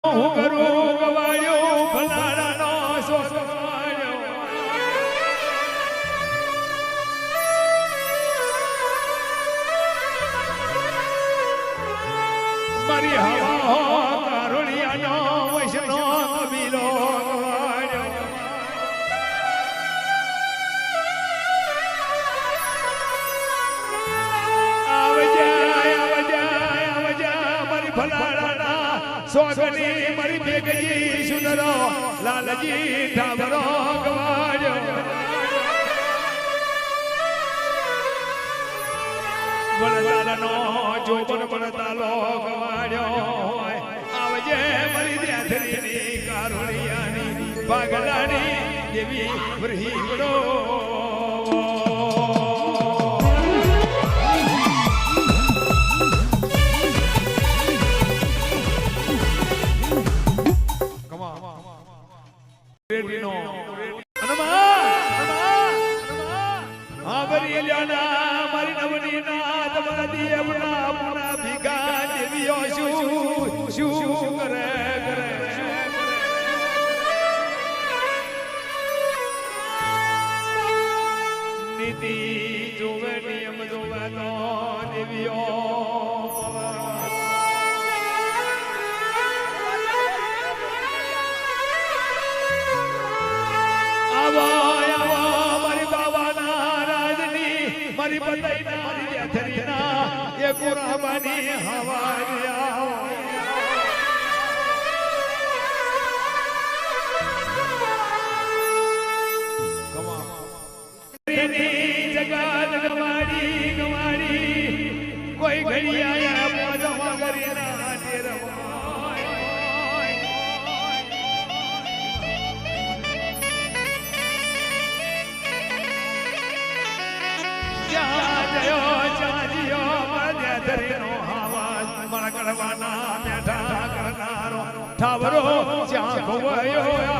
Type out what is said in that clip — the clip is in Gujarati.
હું કરું ગવાયો ભલાડાનો સોસવાયો મારી હવા કારોલિયાનો વૈષ્ણો કબીલો ગવાયો મારી ભલાડાના સોગની મારી ભેગજી સુંદરો લાલજી ઠામરો ગવાડ્યો વરદાનો જોબન વરદાલો ગવાડ્યો આવજે મારી દેથરીની કારોળિયાની પાગલાની દેવી વરહી બડો નીતિ જોવે નિયમ જોવે તો દેવીઓ મારી બાબાના રાજની મારી બધાઈના મારી દેથરીના એ કુરાબાની હવારિયા જગત ગવાડી ગવાડી કોઈ ઘડી આયા મોજમાં કરીના તેરવાય ઠાવરો જ્યાં ખોવાયો